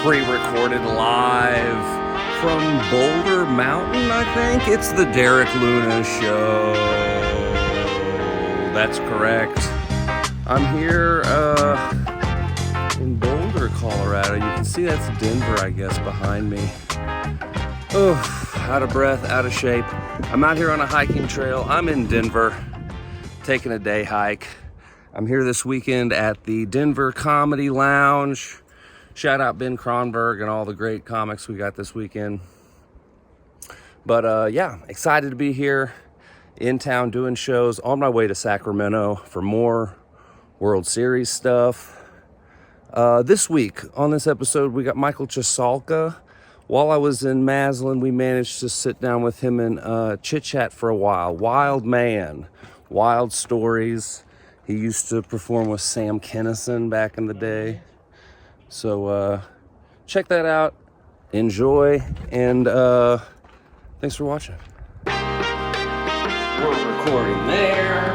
pre-recorded live from Boulder Mountain, I think. It's the Derek Luna Show. That's correct. I'm here in Boulder, Colorado. You can see that's Denver, I guess, behind me. Oh, out of breath, out of shape. I'm out here on a hiking trail. I'm in Denver, taking a day hike. I'm here this weekend at the Denver Comedy Lounge. Shout out Ben Kronberg and all the great comics we got this weekend. But yeah, excited to be here in town doing shows. On my way to Sacramento for more World Series stuff. This week on this episode, we got Michael Cheselka. While I was in Maslin, we managed to sit down with him and chit-chat for a while. Wild man, wild stories. He used to perform with Sam Kinison back in the day. So check that out, enjoy, and thanks for watching. We're recording there.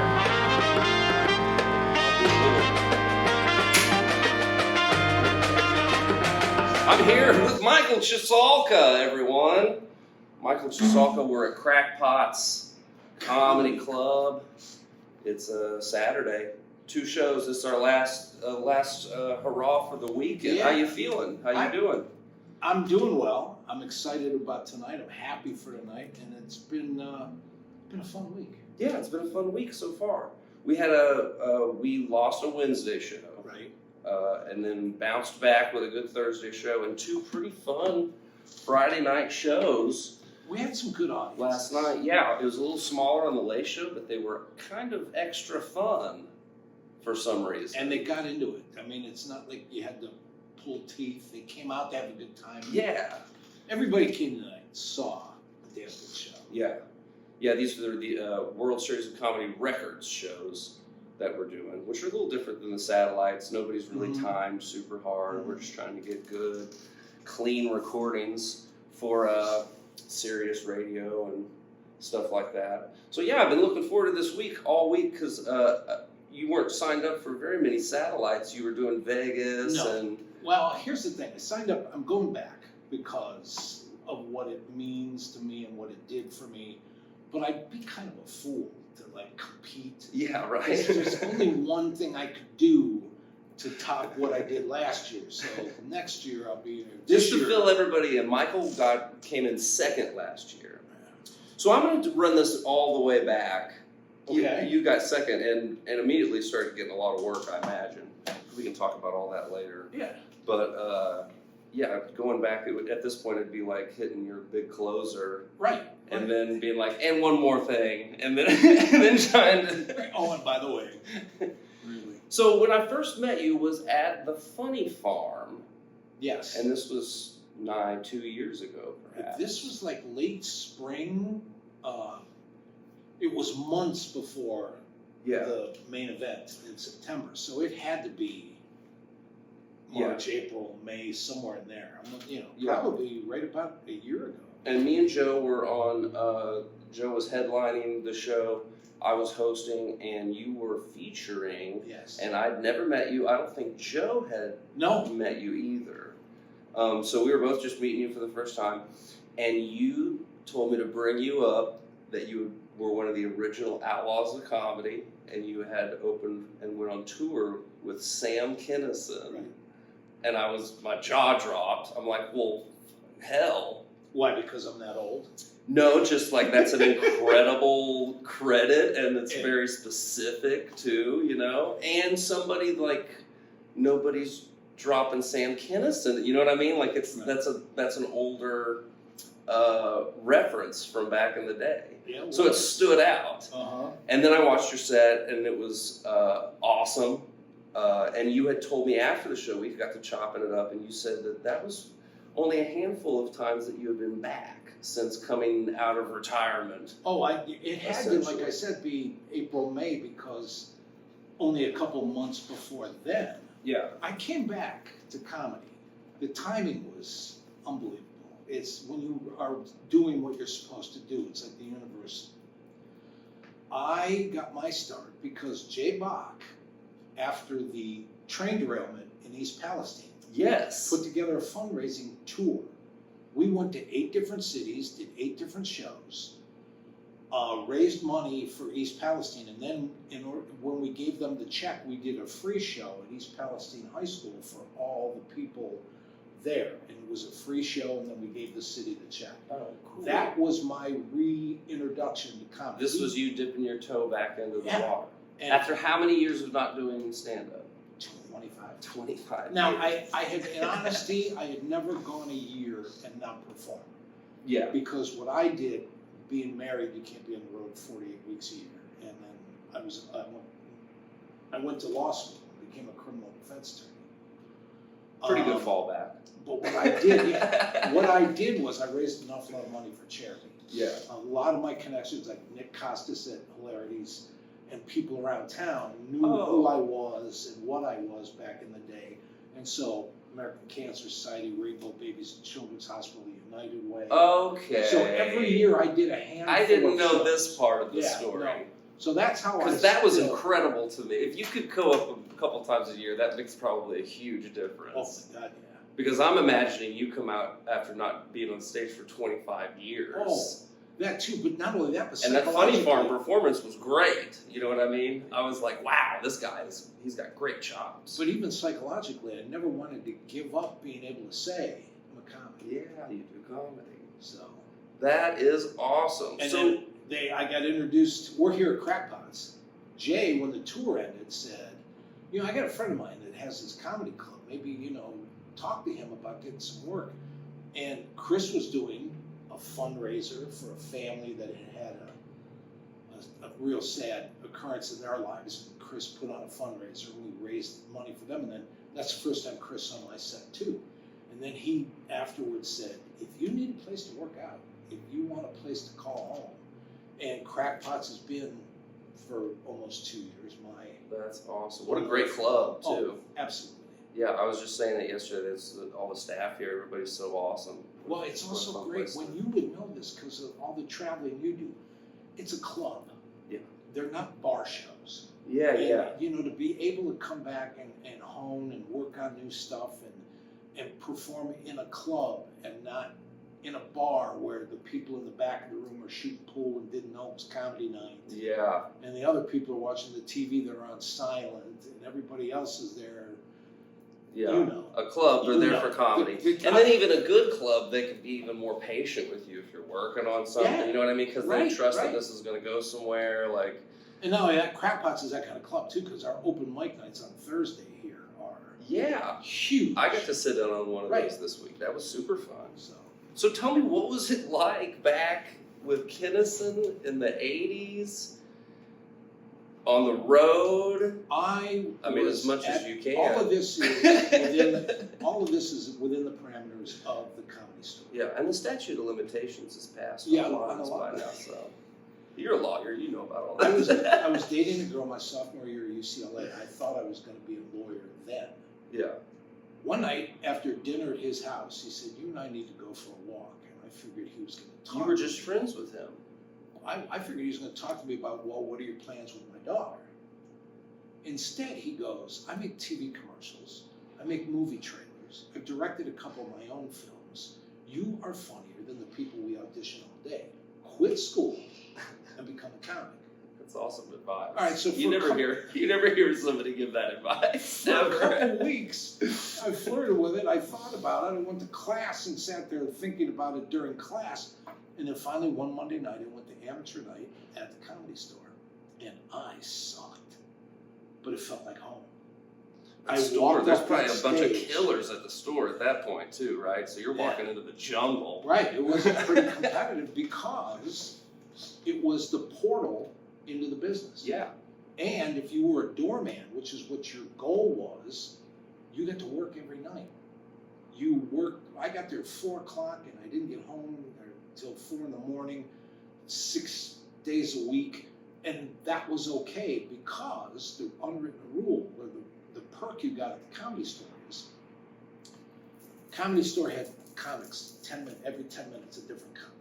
I'm here with Michael Cheselka, everyone. Michael Cheselka, we're at Crackpot's Comedy Club. It's Saturday. 2 shows. This is our last hurrah for the weekend. Yeah. How you feeling? How you doing? I'm doing well. I'm excited about tonight. I'm happy for tonight, and it's been a fun week. Yeah, it's been a fun week so far. We had we lost a Wednesday show, right, and then bounced back with a good Thursday show and 2 pretty fun Friday night shows. We had some good audience last night. Yeah, it was a little smaller on the late show, but they were kind of extra fun for some reason. And they got into it. I mean, it's not like you had to pull teeth. They came out to have a good time. Yeah. Everybody came tonight and saw a damn good show. Yeah. Yeah, these are the World Series of Comedy Records shows that we're doing, which are a little different than the satellites. Nobody's really timed super hard. We're just trying to get good, clean recordings for Sirius radio and stuff like that. So yeah, I've been looking forward to this week all week because you weren't signed up for very many satellites. You were doing Vegas. No. Well, here's the thing. I signed up. I'm going back because of what it means to me and what it did for me. But I'd be kind of a fool to compete. Yeah, right. There's only one thing I could do to top what I did last year. So next year I'll be there. Just to fill everybody in, Michael came in second last year. So I'm going to run this all the way back. Okay. You got second and immediately started getting a lot of work, I imagine. We can talk about all that later. Yeah. But yeah, going back, at this point it'd be like hitting your big closer. Right. And then being like, and one more thing. And then, and then trying to... Oh, and by the way... Really. So when I first met you was at the Funny Farm. Yes. And this was nigh 2 years ago, perhaps. This was late spring. It was months before the main event in September. So it had to be March, April, May, somewhere in there. Probably right about a year ago. And me and Joe were on, Joe was headlining the show. I was hosting, and you were featuring. Yes. And I'd never met you. I don't think Joe had met you either. So we were both just meeting you for the first time. And you told me to bring you up, that you were one of the original Outlaws of Comedy, and you had opened and went on tour with Sam Kinison. Right. And my jaw dropped. I'm like, well, hell. Why, because I'm that old? No, just that's an incredible credit, and it's very specific too, and somebody nobody's dropping Sam Kinison, you know what I mean? That's an older reference from back in the day. Yeah, well, so it stood out. And then I watched your set, and it was awesome. And you had told me after the show, we got to chopping it up, and you said that was only a handful of times that you had been back since coming out of retirement. Oh, it had to, like I said, be April, May, because only a couple months before then, I came back to comedy. The timing was unbelievable. It's when you are doing what you're supposed to do. It's like the universe. I got my start because Jay Bach, after the train derailment in East Palestine, Yes. Put together a fundraising tour. We went to 8 different cities, did 8 different shows, raised money for East Palestine, and then when we gave them the check, we did a free show at East Palestine High School for all the people there, and it was a free show, and then we gave the city the check. Oh, cool. That was my reintroduction to comedy. This was you dipping your toe back into the water. And after how many years of not doing stand-up? 25. 25 Now, years. I had, in honesty, I had never gone a year and not performed. Yeah. Because what I did, being married, you can't be on the road 48 weeks a year. And then I went to law school and became a criminal defense attorney. Pretty good fallback. But what I did, what I did was I raised an awful lot of money for charity. Yeah. A lot of my connections, like Nick Costas at Hilarities, and people around town knew who I was and what I was back in the day. And so American Cancer Society, Rainbow Babies and Children's Hospital, United Way. Okay. So every year I did a handful I didn't of know shows. this part of the Yeah, story. no. So that's how I Because that was still- incredible to me. If you could go up a couple times a year, that makes probably a huge difference. Oh my God, yeah. Because I'm imagining you come out after not being on stage for 25 years. Oh, that too, but not only that, but And that Funny Farm psychologically- performance was great. You know what I mean? I was like, wow, this guy he's got great chops. But even psychologically, I never wanted to give up being able to say I'm a comic. Yeah, you do comedy. So That is awesome. and So then I got introduced. We're here at Crackpots. Jay, when the tour ended, said, I got a friend of mine that has this comedy club. Maybe talk to him about getting some work. And Chris was doing a fundraiser for a family that had a real sad occurrence in their lives. And Chris put on a fundraiser, and we raised money for them. And then that's the first time Chris saw my set too. And then he afterwards said, if you need a place to work out, if you want a place to call home, and Crackpots has been for almost 2 years that's awesome. What a great club too. Oh, absolutely. Yeah, I was just saying that yesterday. All the staff here, everybody's so awesome. Well, it's also great when you would know this because of all the traveling you do. It's a club. Yeah. They're not bar shows. Yeah, And, yeah. to be able to come back and hone and work on new stuff and perform in a club and not in a bar where the people in the back of the room are shooting pool and didn't know it was comedy night. Yeah. And the other people are watching the TV that are on silent and everybody else is there. Yeah. A club, they're there for comedy. And then even a good club, they can be even more patient with you if you're working on something. Yeah. You know what I mean? Because Right, they trust right. that this is going to go somewhere. Like, And not only that, Crackpots is that kind of club too, because our open mic nights on Thursday here are yeah. huge. I got to sit in on one of Right. those this week. That was super fun. So So tell me, what was it like back with Kinnison in the 80s? On the road? I mean, was as much as at- you can. All of this is within the parameters of the Comedy Store. Yeah, and the statute of limitations is passed Yeah, on a lot on a by lot. now, so. You're a lawyer, you know about all I that. was dating a girl my sophomore year at UCLA. I thought I was going to be a lawyer then. Yeah. One night after dinner at his house, he said, "You and I need to go for a walk." And I figured he was going to talk. You were to just me. friends with him. I figured he was going to talk to me about, well, what are your plans with my daughter? Instead, he goes, "I make TV commercials. I make movie trailers. I've directed a couple of my own films. You are funnier than the people we audition all day. Quit school and become a comic." That's awesome advice. All right, so you never hear somebody give that advice. For a Never. couple weeks, I flirted with it. I thought about it. I went to class and sat there thinking about it during class. And then finally, one Monday night, I went to amateur night at the Comedy Store, and I sucked, but it felt like home. Store, there's up probably that a bunch of stage. killers at the store at that point too, right? So you're walking into the jungle. Right, it was pretty competitive because it was the portal into the business. Yeah. And if you were a doorman, which is what your goal was, you got to work every night. You worked, I got there at 4 o'clock and I didn't get home until 4 in the morning, 6 days a week. And that was okay because the unwritten rule, or the perk you got at the Comedy Store is, Comedy Store had comics, every 10 minutes a different comic.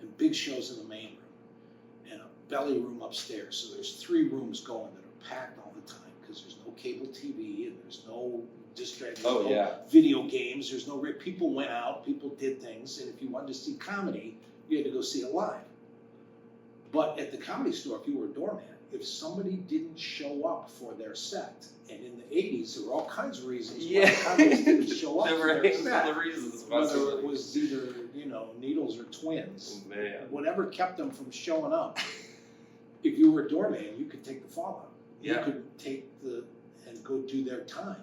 And big shows in the main room. And a belly room upstairs. So there's 3 rooms going that are packed all the time because there's no cable TV and there's no distracted. Oh, no yeah. Video games. There's no people went out, people did things, and if you wanted to see comedy, you had to go see it live. But at the Comedy Store, if you were a doorman, if somebody didn't show up for their set, and in the 80s there were all kinds of reasons why comics didn't show up for their set. The reasons. Whether it was either, needles or twins. Oh, man. Whatever kept them from showing up. If you were a doorman, you could take the fallout. Yeah. You could take and go do their time.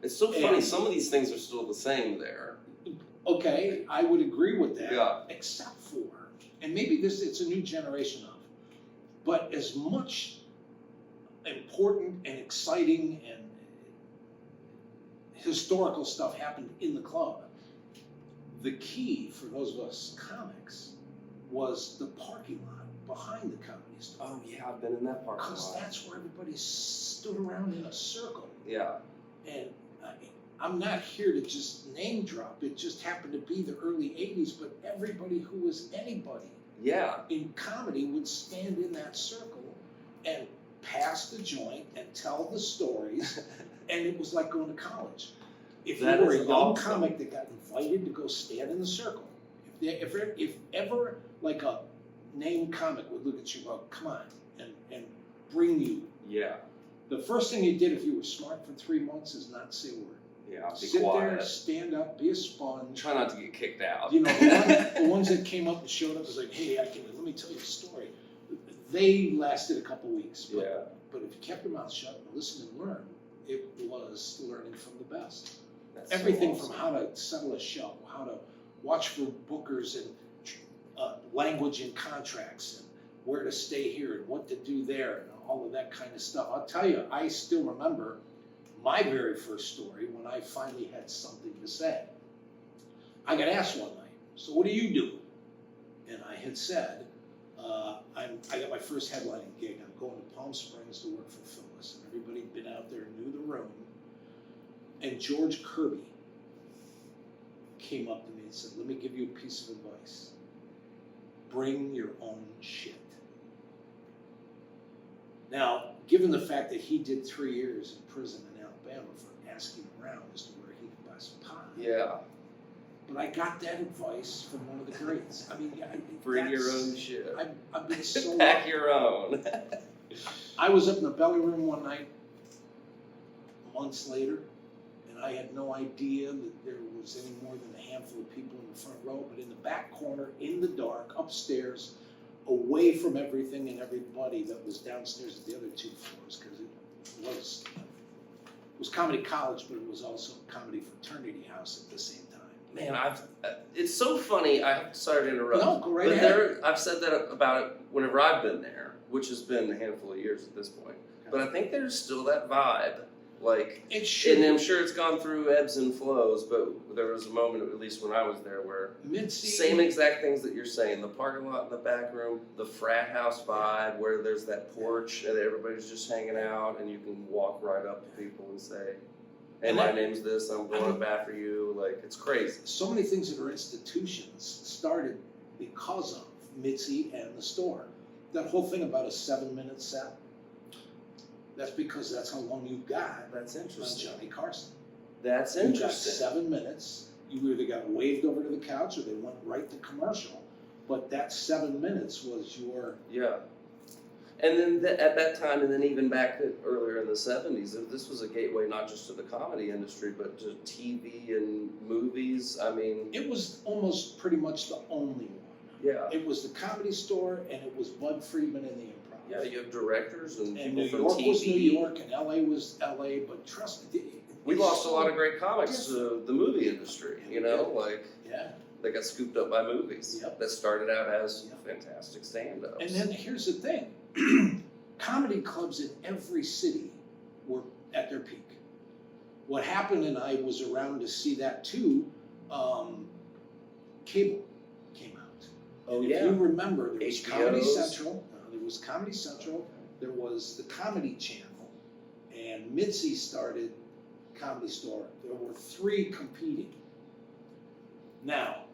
It's so funny, some of these things are still the same there. Okay, I would agree with that. Yeah. Except for, and maybe it's a new generation of, but as much important and exciting and historical stuff happened in the club, the key for those of us comics was the parking lot behind the Comedy Store. Oh yeah, I've been in that parking lot. Because that's where everybody stood around in a circle. Yeah. And I'm not here to just name drop. It just happened to be the early 80s, but everybody who was anybody in comedy would stand in that circle and pass the joint and tell the stories, and it was like going to college. If you were a young comic that got invited to go stand in the circle, if ever like a named comic would look at you, well, come on, and bring you. Yeah. The first thing you did if you were smart for 3 months is not say a word. Yeah, be Sit quiet. there, stand up, be a sponge. Try not to get kicked out. The ones that came up and showed up was like, hey, let me tell you a story. They lasted a couple weeks. But if you kept your mouth shut and listened and learned, it was learning from the best. That's Everything so awesome. from how to settle a show, how to watch for bookers and language and contracts and where to stay here and what to do there and all of that kind of stuff. I'll tell you, I still remember my very first story when I finally had something to say. I got asked one night, so what do you do? And I had said, I got my first headlining gig. I'm going to Palm Springs to work for Phyllis. And everybody had been out there and knew the room. And George Kirby came up to me and said, let me give you a piece of advice. Bring your own shit. Now, given the fact that he did 3 years in prison in Alabama for asking around as to where he could buy some pot. Yeah. But I got that advice from one of the greats. I mean, Bring your own shit. I've been so Pack lucky. your own. I was up in the belly room one night, months later, and I had no idea that there was any more than a handful of people in the front row. But in the back corner, in the dark, upstairs, away from everything and everybody that was downstairs at the other 2 floors, because it was comedy college, but it was also a comedy fraternity house at the same time. Man, it's so funny. Sorry to interrupt. No, go right but ahead. I've said that about it whenever I've been there, which has been a handful of years at this point. Okay. But I think there's still that vibe. Like, It should. and I'm sure it's gone through ebbs and flows, but there was a moment, at least when I was there, where same exact things that you're saying. The parking lot in the back room, the frat house vibe, where there's that porch and everybody's just hanging out, and you can walk right up to people and say, hey, my name's this, I'm going up after you. Like, it's crazy. So many things that are institutions started because of Mitzi and the store. That whole thing about a 7-minute set, that's because that's how long you got That's on interesting. Johnny Carson. That's You got interesting. 7 minutes. You either got waved over to the couch or they went right to commercial. But that 7 minutes was your... Yeah. And then at that time, and then even back earlier in the 70s, this was a gateway not just to the comedy industry, but to TV and movies. I mean... It was almost pretty much the only one. Yeah. It was the Comedy Store and it was Bud Friedman and the Improv. Yeah, you have directors and people New from York TV. was New York and LA was LA, but trust me, We lost a lot of great comics to the movie industry, you know, like yeah. they got scooped up by movies Yep. that started out as fantastic stand-ups. And then here's the thing, comedy clubs in every city were at their peak. What happened, and I was around to see that too, cable came out. Oh, And yeah. if you remember, there was Comedy HBOs. Central, there was the Comedy Channel, and Mitzi started Comedy Store. There were 3 competing. Now,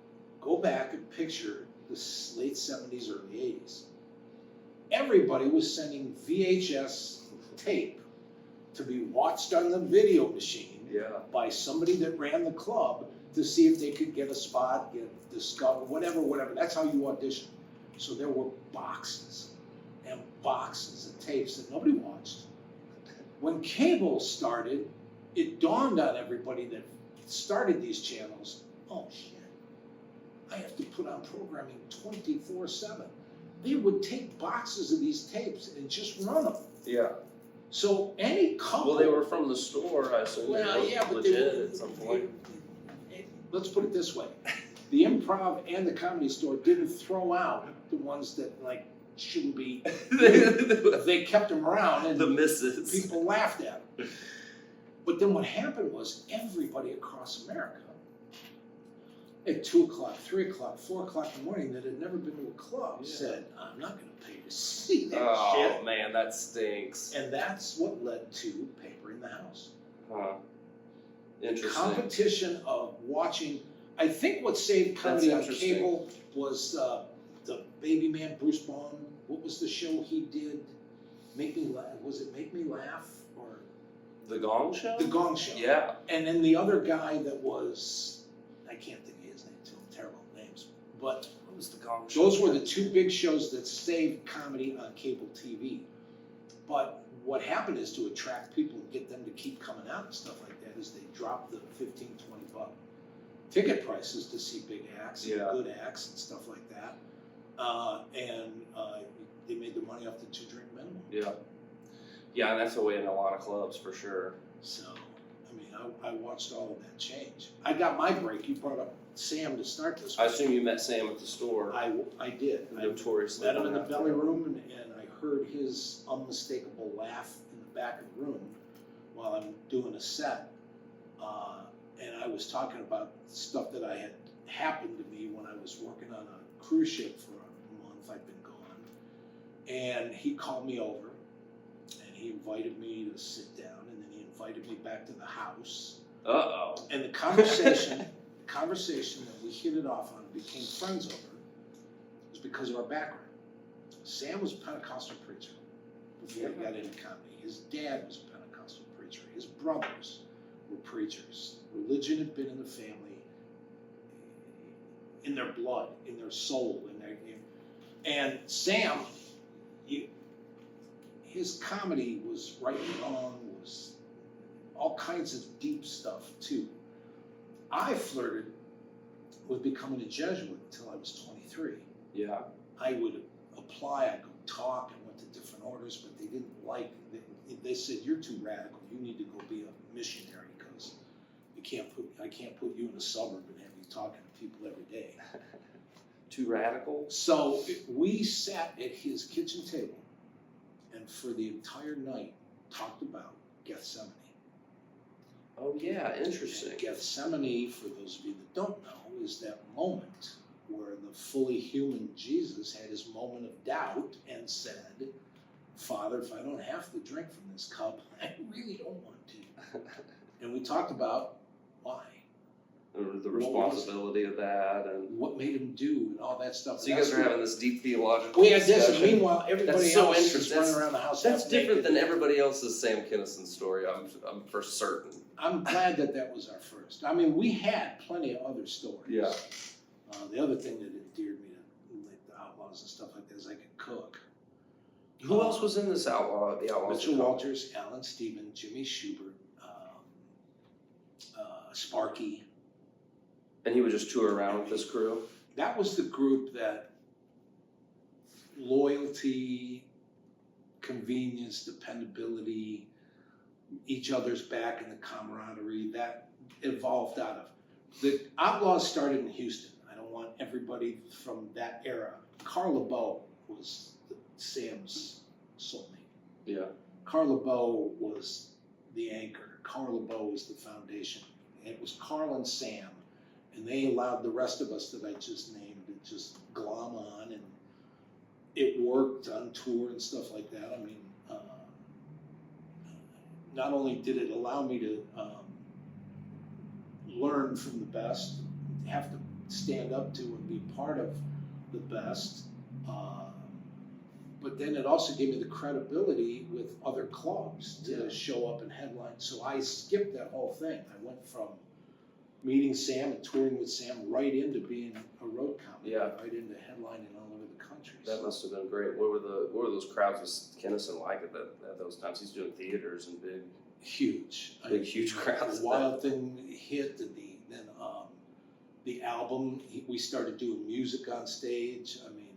go back and picture the late 70s, early 80s. Everybody was sending VHS tape to be watched on the video machine by somebody that ran the club to see if they could get a spot, get discovered, whatever. That's how you audition. So there were boxes and boxes of tapes that nobody watched. When cable started, it dawned on everybody that started these channels, oh shit, I have to put on programming 24/7. They would take boxes of these tapes and just run them. Yeah. So any couple. Well, they were from the store, I assume. Well, yeah, but legit at some point. Let's put it this way: the Improv and the Comedy Store didn't throw out the ones that like shouldn't be. They kept them around, and the misses. people laughed at them. But then what happened was everybody across America, at 2 o'clock, 3 o'clock, 4 o'clock in the morning, that had never been to a club, said, "I'm not going to pay to see that shit." Oh man, that stinks. And that's what led to Paper in the House. Huh. Interesting. Competition of watching. I think what saved comedy on interesting. cable was the baby man Bruce Baum. What was the show he did? Make Me Laugh. Was it Make Me Laugh or The Gong Show? The Gong Show? Yeah. And then the other guy that was, I can't think of his name too. Terrible names. But What was The Gong Show? those were the two big shows that saved comedy on cable TV. But what happened is to attract people and get them to keep coming out and stuff like that is they dropped the $15, $20 ticket prices to see big acts and good acts and stuff like that. They made their money off the 2-drink minimum. Yeah. Yeah, and that's the way in a lot of clubs for sure. So, I mean, I watched all of that change. I got my break. You brought up Sam to start this. I assume you met Sam at the store. I did. Notoriously. I met him in the belly room, and I heard his unmistakable laugh in the back of the room while I'm doing a set. And I was talking about stuff that I had happened to me when I was working on a cruise ship for a month. I'd been gone. And he called me over, and he invited me to sit down, and then he invited me back to the house. Uh-oh. And the conversation that we hit it off on, became friends over, was because of our background. Sam was a Pentecostal preacher before he got into comedy. His dad was a Pentecostal preacher. His brothers were preachers. Religion had been in the family, in their blood, in their soul, and Sam, his comedy was right and wrong, was all kinds of deep stuff too. I flirted with becoming a Jesuit until I was 23. Yeah. I would apply, I'd go talk, I went to different orders, but they didn't like, they said, "You're too radical, you need to go be a missionary, because I can't put you in a suburb and have you talking to people every day." Too radical? So we sat at his kitchen table and for the entire night talked about Gethsemane. Oh yeah, interesting. And Gethsemane, for those of you that don't know, is that moment where the fully human Jesus had his moment of doubt and said, "Father, if I don't have to drink from this cup, I really don't want to." And we talked about why. The responsibility of that, and what made him do, and all that stuff. So you guys are having this deep theological We had this, and discussion. meanwhile, everybody That's so else is interesting. running around the house. That's half different naked. than everybody else's Sam Kinison story, I'm for certain. I'm glad that was our first. I mean, we had plenty of other stories. Yeah. The other thing that endeared me to like the Outlaws and stuff like that is I could cook. Who else was in this Outlaw? The Outlaws. Mitchell Walters, Alan Steven, Jimmy Schubert, Sparky. And he would just tour around with this crew? That was the group that loyalty, convenience, dependability, each other's back, and the camaraderie that evolved out of. The Outlaws started in Houston. I don't want everybody from that era. Carl LeBeau was Sam's soulmate. Yeah. Carl LeBeau was the anchor. Carl LeBeau was the foundation. It was Carl and Sam, and they allowed the rest of us that I just named to just glom on, and it worked on tour and stuff like that. I mean, not only did it allow me to learn from the best, have to stand up to and be part of the best, but then it also gave me the credibility with other clubs to show up and headline. So I skipped that whole thing. I went from meeting Sam and touring with Sam right into being a road comic, right into headlining all over the country. That must have been great. What were those crowds with Kennison like at those times? He's doing theaters and huge crowds. The Wild Thing hit, and then the album. We started doing music on stage. I mean,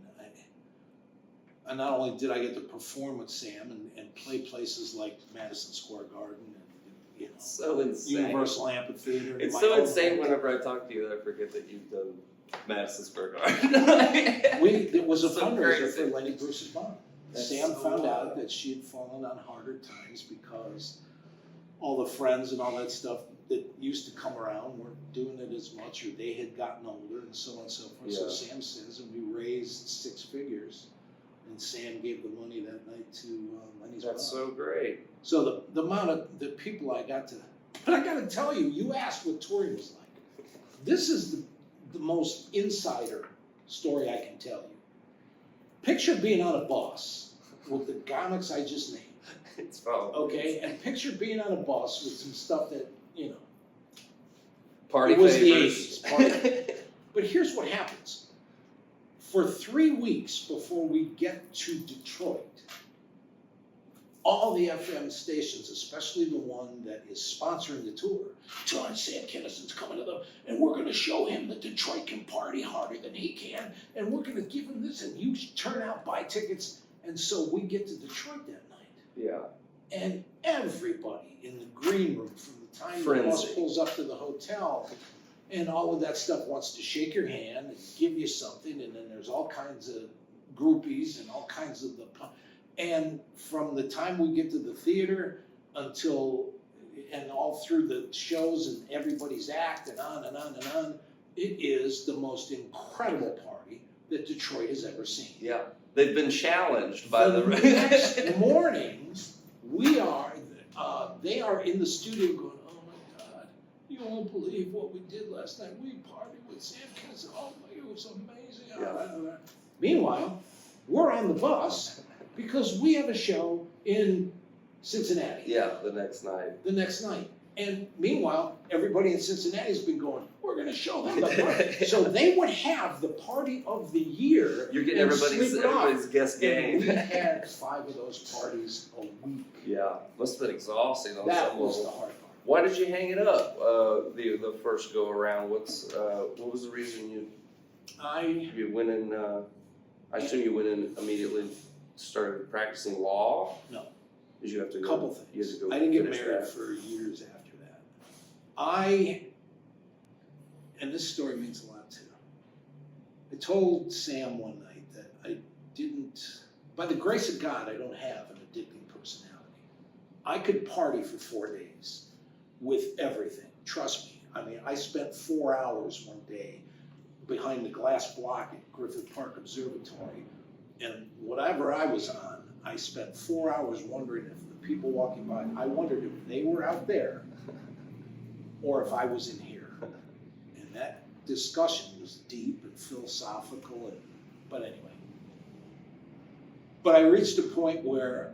and not only did I get to perform with Sam and play places like Madison Square Garden and so insane. Universal Amphitheater. It's so insane whenever I talk to you that I forget that you've done Madison Square Garden. It was a so fundraiser crazy. for Lenny Bruce's mom. Sam found out that she had fallen on harder times because all the friends and all that stuff that used to come around weren't doing it as much, or they had gotten older, and so on and so forth. So Sam says, and we raised 6 figures, and Sam gave the money that night to Lenny's mom. That's so great. So the amount of the people I got to, but I got to tell you, you asked what touring was like. This is the most insider story I can tell you. Picture being on a bus with the comics I just named. It's probably okay, and picture being on a bus with some stuff that party it was favors. the 80s. But here's what happens: for 3 weeks before we get to Detroit, all the FM stations, especially the one that is sponsoring the tour, John Sam Kinnison's coming and we're going to show him that Detroit can party harder than he can, and we're going to give him this, and you turn out, buy tickets. And so we get to Detroit that night. Yeah. And everybody in the green room, from the time the bus pulls up to the hotel, and all of that stuff wants to shake your hand and give you something, and then there's all kinds of groupies and all kinds of and from the time we get to the theater until, and all through the shows and everybody's act and on and on and on, it is the most incredible party that Detroit has ever seen. Yeah, they've been challenged by the next mornings. They are in the studio going, oh my God, you won't believe what we did last night. We partied with Sam Kinison. Oh my, it was amazing. Yeah. Meanwhile, we're on the bus because we have a show in Cincinnati. Yeah, the next night. And meanwhile, everybody in Cincinnati's been going, we're going to show them the party. So they would have the party of the year. You're getting everybody's guest game. And we had 5 of those parties a week. Yeah, must have been exhausting. That was the hard part. Why did you hang it up the first go around? What was the reason you went in? I assume you went in immediately and started practicing law? No. Did you have to go? Couple things. You had to go I didn't get married for years after that. And this story means a lot too. I told Sam one night that I didn't, by the grace of God, I don't have an addicting personality. I could party for 4 days with everything. Trust me. I mean, I spent 4 hours one day behind the glass block at Griffith Park Observatory, and whatever I was on, I spent 4 hours wondering if the people walking by, I wondered if they were out there or if I was in here. And that discussion was deep and philosophical, but anyway. But I reached a point where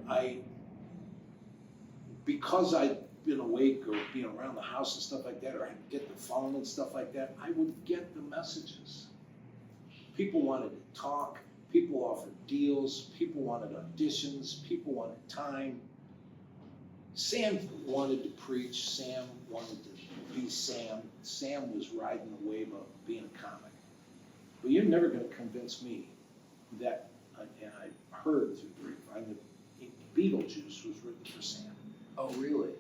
because I'd been awake or being around the house and stuff like that, or I'd get the phone and stuff like that, I would get the messages. People wanted to talk. People offered deals. People wanted auditions. People wanted time. Sam wanted to preach. Sam wanted to be Sam. Sam was riding the wave of being a comic. But you're never going to convince me that, and I heard through Beetlejuice was written for Sam. Oh, really?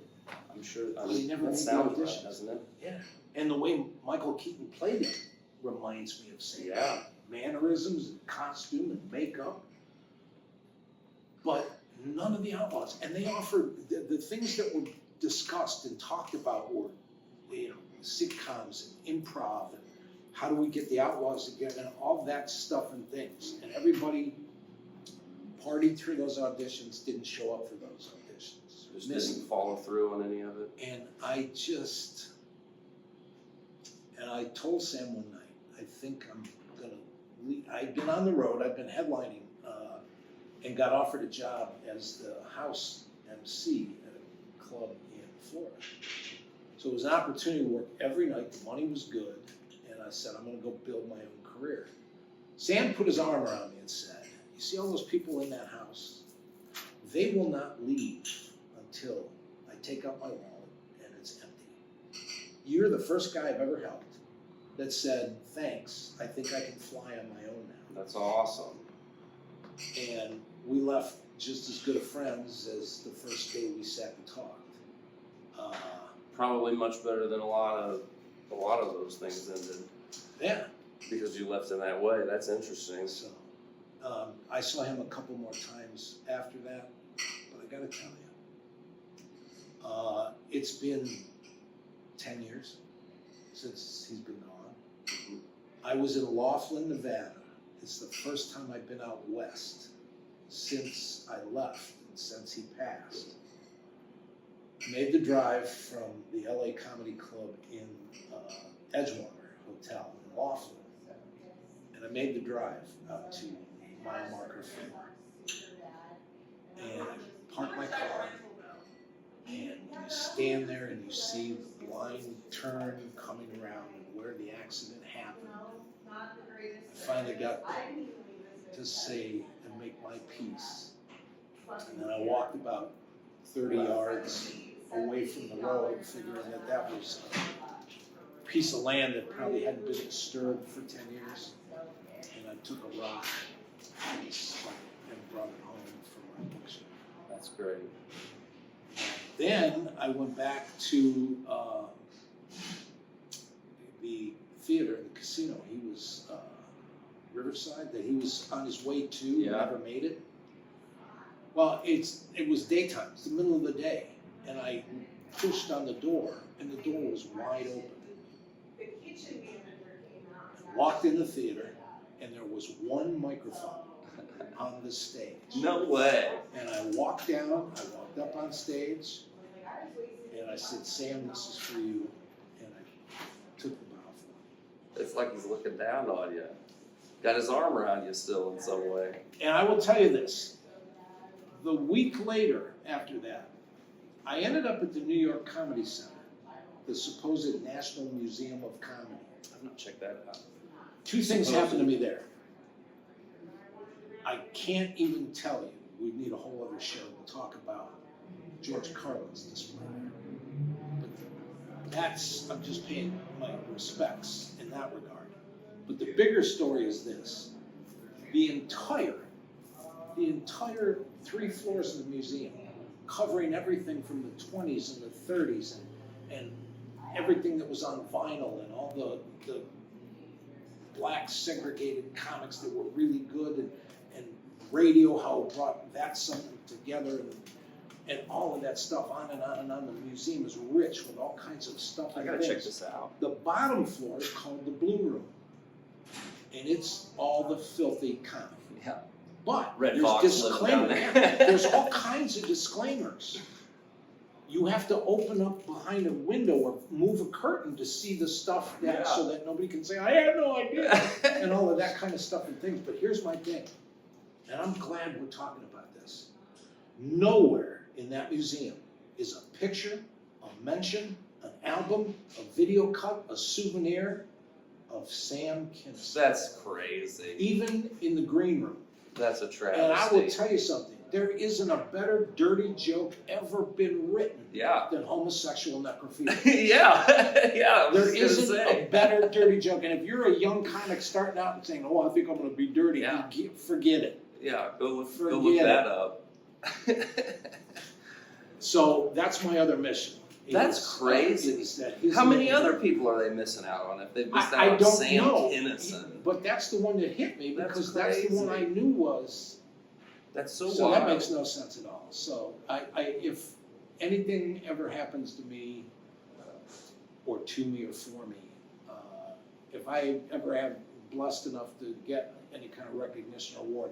I'm sure. He never that made sounds the right, auditions. doesn't it? Yeah. And the way Michael Keaton played it reminds me of Sam. Yeah. Mannerisms and costume and makeup. But none of the Outlaws. And they offered the things that were discussed and talked about were, sitcoms and improv and how do we get the Outlaws together and all that stuff and things. And everybody partied through those auditions, didn't show up for those auditions. Just didn't follow through on any of it. And I told Sam one night, I think I'm gonna leave. I've been on the road, I've been headlining and got offered a job as the house MC at a club in Florida. So it was an opportunity to work every night. The money was good, and I said, I'm going to go build my own career. Sam put his arm around me and said, you see all those people in that house? They will not leave until I take out my wallet and it's empty. You're the first guy I've ever helped that said, thanks, I think I can fly on my own now. That's awesome. And we left just as good of friends as the first day we sat and talked. Probably much better than a lot of those things ended. Yeah. Because you left in that way. That's interesting. So, I saw him a couple more times after that, but I gotta tell you, it's been 10 years since he's been gone. Mm-hmm. I was in Laughlin, Nevada. It's the first time I've been out west since I left and since he passed. Made the drive from the LA Comedy Club in Edgewater Hotel in Laughlin. And I made the drive out to mile marker 4. And I parked my car, and you stand there and you see the blind turn coming around and where the accident happened. I finally got to say and make my peace. And then I walked about 30 yards away from the road, figuring that that was a piece of land that probably hadn't been disturbed for 10 years. And I took a rock and brought it home for my picture. That's great. Then I went back to the theater, the casino. He was Riverside, that he was on his way to, never made it. Well, it was daytime, it's the middle of the day, and I pushed on the door, and the door was wide open. I walked in the theater, and there was one microphone on the stage. No way. And I walked down, I walked up on stage, and I said, Sam, this is for you, and I took the mouthful. It's like he's looking down on you. Got his arm around you still in some way. And I will tell you this, the week later after that, I ended up at the New York Comedy Center, the supposed National Museum of Comedy. I've not checked that out. 2 things happened to me there. I can't even tell you. We'd need a whole other show to talk about George Carlin's display there. But that's, I'm just paying my respects in that regard. But the bigger story is this. The entire 3 floors of the museum, covering everything from the 20s and the 30s and everything that was on vinyl and all the black segregated comics that were really good and radio, how it brought that something together and all of that stuff on and on and on. The museum is rich with all kinds of stuff. I gotta check this out. The bottom floor is called the Blue Room, and it's all the filthy comic. Yeah. But Red there's Fox disclaimers. living down there. There's all kinds of disclaimers. You have to open up behind a window or move a curtain to see the stuff so that nobody can say, I had no idea, and all of that kind of stuff and things. But here's my thing, and I'm glad we're talking about this. Nowhere in that museum is a picture, a mention, an album, a video cut, a souvenir of Sam Kinison. That's crazy. Even in the green room. That's a travesty. And I will tell you something, there isn't a better dirty joke ever been written than homosexual necrophilia. yeah. There isn't a better dirty joke. And if you're a young comic starting out and saying, oh, I think I'm going to be dirty, forget it. Yeah, go look that up. So that's my other mission. That's crazy. How many other people are they missing out on if they've missed out on Sam Kinison? But that's the one that hit me because that's the one I knew was. That's so So wild. that makes no sense at all. So if anything ever happens to me, or to me or for me, if I ever have blessed enough to get any kind of recognition or award,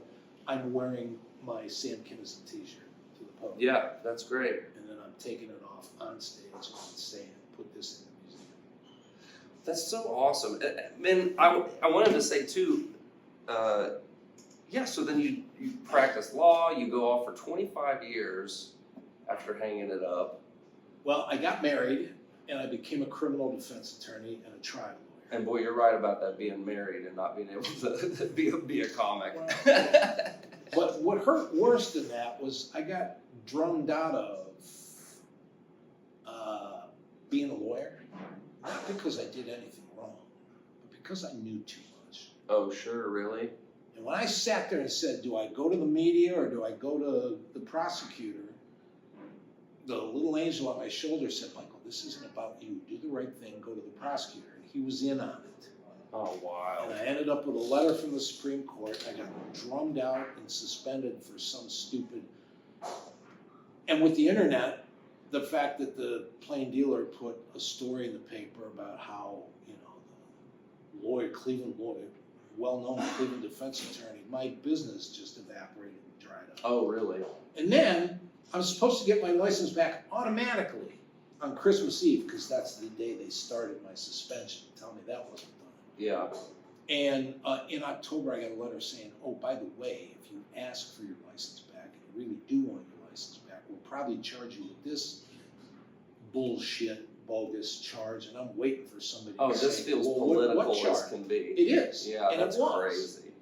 I'm wearing my Sam Kinison t-shirt to the podium. Yeah, that's great. And then I'm taking it off on stage and saying, put this in the museum. That's so awesome. And I wanted to say too, so then you practice law, you go off for 25 years after hanging it up. Well, I got married, and I became a criminal defense attorney and a trial lawyer. And boy, you're right about that, being married and not being able to be a comic. But what hurt worse than that was I got drummed out of being a lawyer, not because I did anything wrong, but because I knew too much. Oh, sure, really? And when I sat there and said, do I go to the media or do I go to the prosecutor, the little angel on my shoulder said, Michael, this isn't about you. Do the right thing, go to the prosecutor. And he was in on it. Oh, wow. And I ended up with a letter from the Supreme Court. I got drummed out and suspended for some stupid... And with the internet, the fact that the Plain Dealer put a story in the paper about how, the lawyer, Cleveland lawyer, well-known Cleveland defense attorney, my business just evaporated and dried up. Oh, really? And then I was supposed to get my license back automatically on Christmas Eve, because that's the day they started my suspension. Tell me that wasn't done. Yeah. And in October, I got a letter saying, oh, by the way, if you ask for your license back, and you really do want your license back, we'll probably charge you with this bullshit, bogus charge. And I'm waiting for somebody to say, this feels well, political what charge? as can be. It is. Yeah, and that's it was. crazy.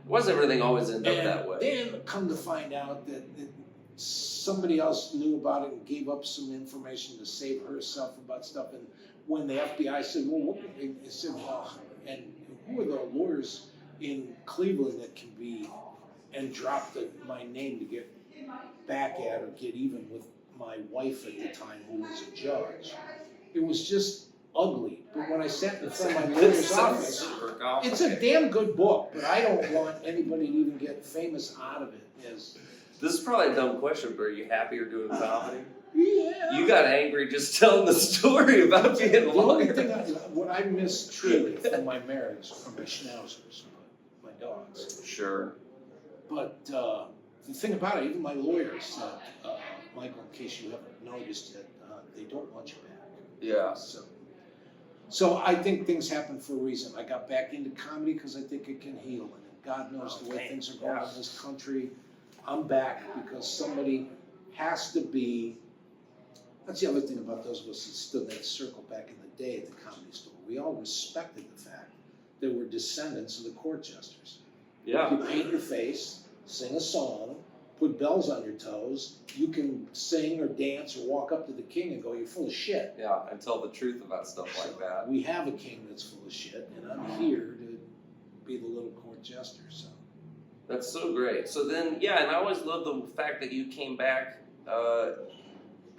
Why does everything always end up And that way? then come to find out that somebody else knew about it and gave up some information to save herself about stuff. And when the FBI said, well, what? It said, well, and who are the lawyers in Cleveland that can be, and dropped my name to get back at or get even with my wife at the time, who was a judge. It was just ugly. But when I sat in front of my lawyer's office, it's a damn good book, but I don't want anybody to even get famous out of it. As This is probably a dumb question, but are you happy you're doing comedy? yeah. You got angry just telling the story about being a The only lawyer. thing what I miss truly from my marriage are my schnauzers, my dogs. Sure. But the thing about it, even my lawyer said, Michael, in case you haven't noticed yet, they don't want you back. Yeah. So I think things happen for a reason. I got back into comedy because I think it can heal, and God knows the way things are going in this country. I'm back because somebody has to be. That's the other thing about those of us that stood in that circle back in the day at the Comedy Store. We all respected the fact that we're descendants of the court jesters. Yeah. You paint your face, sing a song, put bells on your toes, you can sing or dance or walk up to the king and go, you're full of shit. Yeah, and tell the truth about stuff like that. We have a king that's full of shit, and I'm here to be the little court jester, so. That's so great. So then, yeah, and I always love the fact that you came back.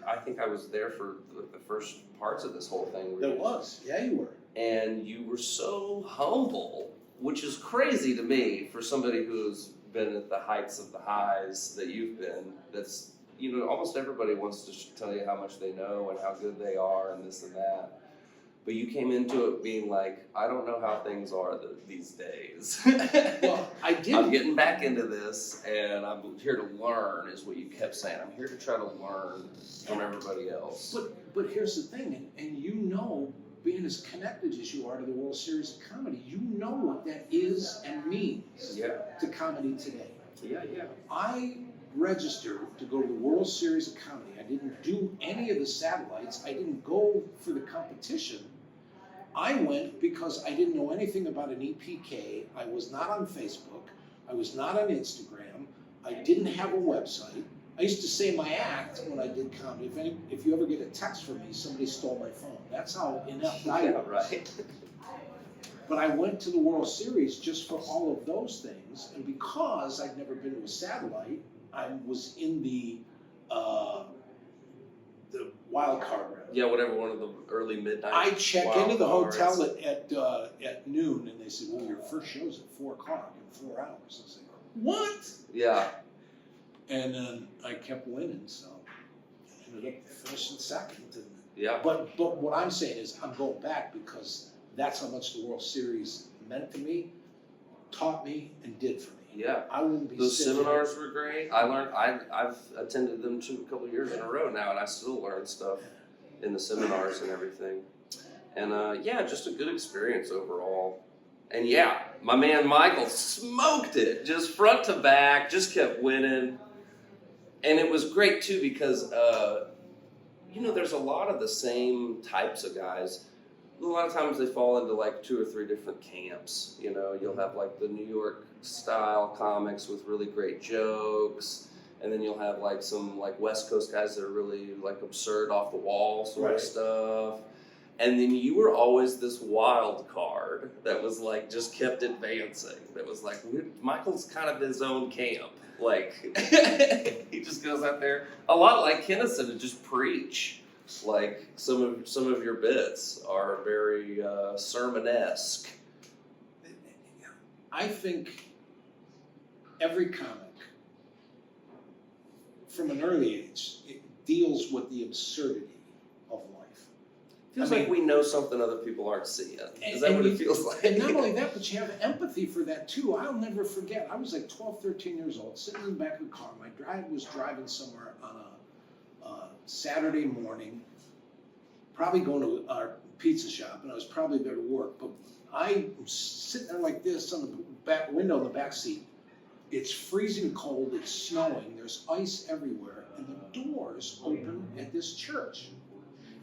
I think I was there for the first parts of this whole thing. There was, yeah, you were. And you were so humble, which is crazy to me for somebody who's been at the heights of the highs that you've been. That's, almost everybody wants to tell you how much they know and how good they are and this and that. But you came into it being like, I don't know how things are these days. Well, I did. I'm getting back into this, and I'm here to learn, is what you kept saying. I'm here to try to learn from everybody else. But here's the thing, and being as connected as you are to the World Series of Comedy, you know what that is and means to comedy today. Yeah. I registered to go to the World Series of Comedy. I didn't do any of the satellites. I didn't go for the competition. I went because I didn't know anything about an EPK. I was not on Facebook. I was not on Instagram. I didn't have a website. I used to say my act when I did comedy. If you ever get a text from me, somebody stole my phone. That's how inept I was. Right. But I went to the World Series just for all of those things, and because I'd never been to a satellite, I was in the wild card round. Yeah, whatever, one of the early midnight. I check into the cards. hotel at noon, and they said, well, your first show's at 4 o'clock in 4 hours. I was like, what? Yeah. And then I kept winning, so I ended up finishing second. Yeah. But what I'm saying is I'm going back because that's how much the World Series meant to me, taught me, and did for me. Yeah. I wouldn't be Those sitting seminars were great. I've attended them a couple of years in a row now, and I still learn stuff in the seminars and everything. And just a good experience overall. And yeah, my man Michael smoked it, just front to back, just kept winning. And it was great too because, there's a lot of the same types of guys. A lot of times they fall into like 2 or 3 different camps. You'll have like the New York style comics with really great jokes. And then you'll have like some like West Coast guys that are really like absurd off the wall sort of stuff. And then you were always this wild card that was like just kept advancing. That was like Michael's kind of his own camp. Like he just goes out there a lot like Kinnison to just preach. Like some of your bits are very sermon-esque. I think every comic from an early age it deals with the absurdity of life. Feels like we know something other people aren't seeing. Is that what it feels like? And not only that, but you have empathy for that too. I'll never forget. I was like 12, 13 years old, sitting in the back of the car. My dad was driving somewhere on a Saturday morning, probably going to our pizza shop, and I was probably there to work. But I'm sitting there like this on the back window in the back seat. It's freezing cold, it's snowing, there's ice everywhere, and the doors open at this church.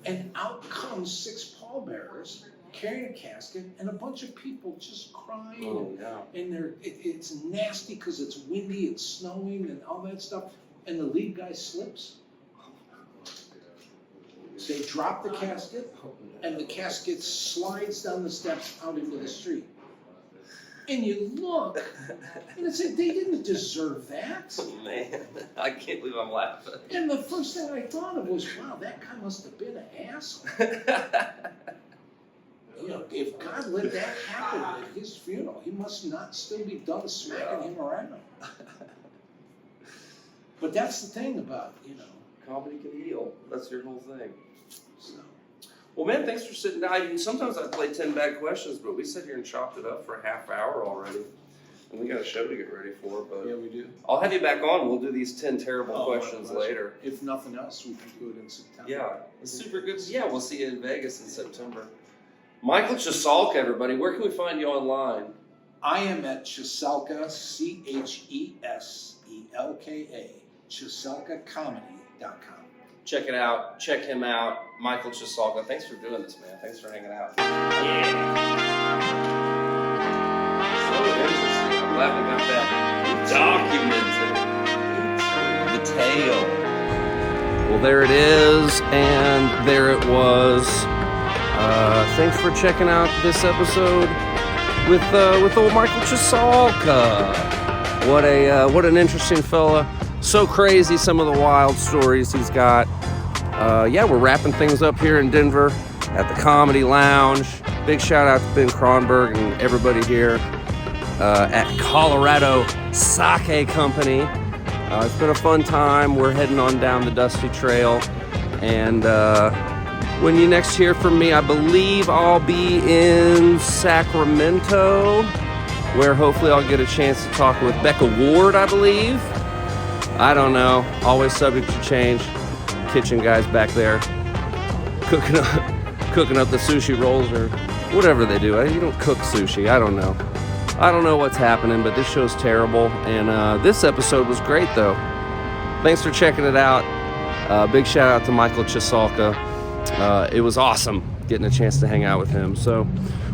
And out comes 6 pallbearers carrying a casket and a bunch of people just crying. Oh, yeah. And it's nasty because it's windy, it's snowing, and all that stuff. And the lead guy slips. They drop the casket, and the casket slides down the steps out into the street. And you look, and it's like they didn't deserve that. Man, I can't believe I'm laughing. And the first thing I thought of was, wow, that guy must have been an asshole. If God let that happen at his funeral, he must not still be done smacking him around. But that's the thing about, Comedy can heal. That's your whole thing. So. Well, man, thanks for sitting down. Sometimes I play 10 bad questions, but we sat here and chopped it up for a half hour already. And we got a show to get ready for, but yeah, we do. I'll have you back on. We'll do these 10 terrible questions later. If nothing else, we can do it in September. Yeah, it's super good. Yeah, we'll see you in Vegas in September. Michael Cheselka, everybody. Where can we find you online? I am at Cheselka, Cheselka, CheselkaComedy.com. Check it out. Check him out. Michael Cheselka. Thanks for doing this, man. Thanks for hanging out. Yeah. So interesting. I'm glad we got that documented. The tale. Well, there it is, and there it was. Thanks for checking out this episode with old Michael Cheselka. What an interesting fella. So crazy, some of the wild stories he's got. We're wrapping things up here in Denver at the Comedy Lounge. Big shout out to Ben Kronberg and everybody here at Colorado Sake Company. It's been a fun time. We're heading on down the Dusty Trail. And when you next hear from me, I believe I'll be in Sacramento, where hopefully I'll get a chance to talk with Becca Ward, I believe. I don't know. Always subject to change. Kitchen guys back there cooking up the sushi rolls or whatever they do. You don't cook sushi. I don't know. I don't know what's happening, but this show's terrible. And this episode was great, though. Thanks for checking it out. Big shout out to Michael Cheselka. It was awesome getting a chance to hang out with him. So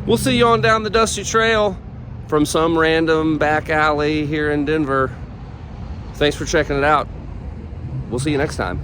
we'll see you on down the Dusty Trail from some random back alley here in Denver. Thanks for checking it out. We'll see you next time.